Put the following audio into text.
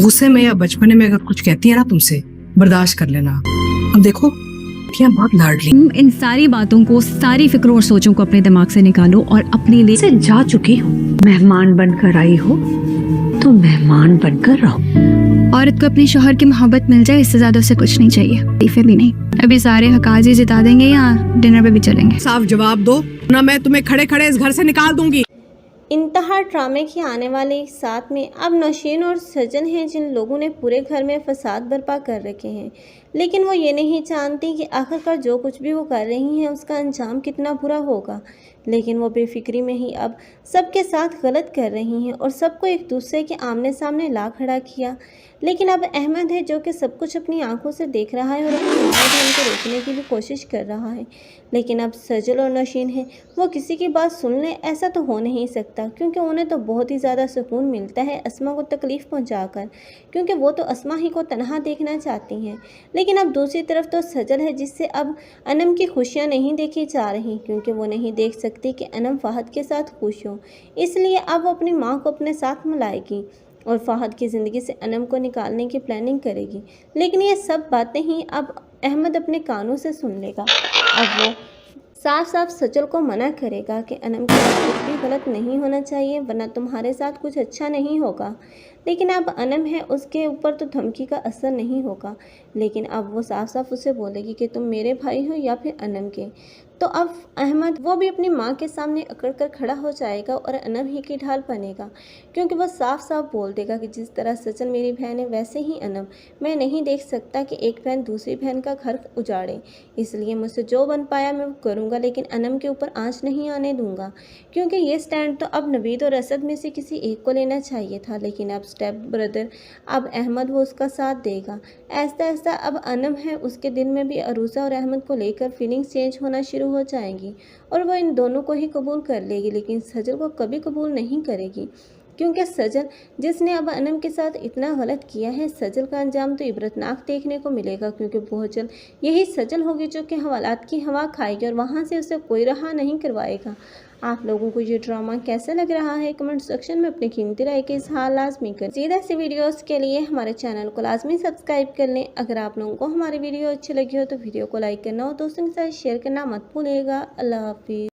गुस्से में या बचपने में अगर कुछ कहती है ना तुमसे, बर्दाश्त कर लेना। अब देखो क्या बहुत लाडली। तुम इन सारी बातों को, सारी फिक्रों और सोचों को अपने दिमाग से निकालो और अपने लिए से जा चुकी हूँ। मेहमान बनकर आई हो तो मेहमान बनकर रहो। औरत को अपने शौहर की मोहब्बत मिल जाए, इससे ज्यादा उसे कुछ नहीं चाहिए, तकलीफें भी नहीं। अभी सारे हकाजी जिता देंगे या डिनर पे भी चलेंगे? साफ जवाब दो ना, मैं तुम्हें खड़े खड़े इस घर से निकाल दूंगी। इंतहा ड्रामे की आने वाली साथ में अब नौशीन और सजन हैं जिन लोगों ने पूरे घर में फसाद बर्पा कर रखे हैं, लेकिन वो ये नहीं जानती कि आखिरकार जो कुछ भी वो कर रही हैं उसका अंजाम कितना बुरा होगा। लेकिन वो बेफिक्री में ही अब सबके साथ गलत कर रही हैं और सबको एक दूसरे के आमने सामने ला खड़ा किया। लेकिन अब अहमद है जो कि सब कुछ अपनी आंखों से देख रहा है और अपनी बहन को रोकने की भी कोशिश कर रहा है। लेकिन अब सजल और नौशीन है वो किसी की बात सुन ले, ऐसा तो हो नहीं सकता, क्योंकि उन्हें तो बहुत ही ज़्यादा सुकून मिलता है अस्मा को तकलीफ़ पहुंचाकर, क्योंकि वो तो अस्मा ही को तन्हा देखना चाहती हैं। लेकिन अब दूसरी तरफ तो सजल है जिससे अब अनम की खुशियाँ नहीं देखी जा रही, क्योंकि वो नहीं देख सकती कि अनम फ़हद के साथ खुश हो। इसलिए अब वो अपनी माँ को अपने साथ मिलाएगी और फ़हद की ज़िंदगी से अनम को निकालने की प्लानिंग करेगी। लेकिन ये सब बातें ही अब अहमद अपने कानों से सुन लेगा। अब वो साफ साफ सजल को मना करेगा कि अनम के साथ कुछ भी गलत नहीं होना चाहिए, वरना तुम्हारे साथ कुछ अच्छा नहीं होगा। लेकिन अब अनम है उसके ऊपर तो धमकी का असर नहीं होगा, लेकिन अब वो साफ साफ उसे बोलेगी कि तुम मेरे भाई हो या फिर अनम के। तो अब अहमद वो भी अपनी माँ के सामने अकड़ कर खड़ा हो जाएगा और अनम ही की ढाल बनेगा, क्योंकि वो साफ साफ बोल देगा कि जिस तरह सजल मेरी बहन है वैसे ही अनम। मैं नहीं देख सकता कि एक बहन दूसरी बहन का घर उजाड़े, इसलिए मुझसे जो बन पाया मैं वो करूँगा, लेकिन अनम के ऊपर आँच नहीं आने दूंगा। क्योंकि ये स्टैंड तो अब नवीद और असद में से किसी एक को लेना चाहिए था, लेकिन अब स्टेप ब्रदर अब अहमद वो उसका साथ देगा। ऐसा ऐसा अब अनम है उसके दिल में भी अरूजा और अहमद को लेकर फीलिंग्स चेंज होना शुरू हो जाएंगी और वो इन दोनों को ही कबूल कर लेगी, लेकिन सजल को कभी कबूल नहीं करेगी, क्योंकि सजल जिसने अब अनम के साथ इतना गलत किया है, सजल का अंजाम तो इबरतनाक देखने को मिलेगा, क्योंकि बहुत जल्द यही सजल होगी जो कि हवालात की हवा खाएगी और वहाँ से उसे कोई रहा नहीं करवाएगा। आप लोगों को ये ड्रामा कैसा लग रहा है कमेंट सेक्शन में अपनी कीमती राय के इज़हार लाजमी कर। सीधा ऐसी वीडियोस के लिए हमारे चैनल को लाजमी सब्सक्राइब कर लें। अगर आप लोगों को हमारी वीडियो अच्छी लगी हो तो वीडियो को लाइक करना और दोस्तों के साथ शेयर करना मत भूलिएगा। अल्लाह हाफिज़।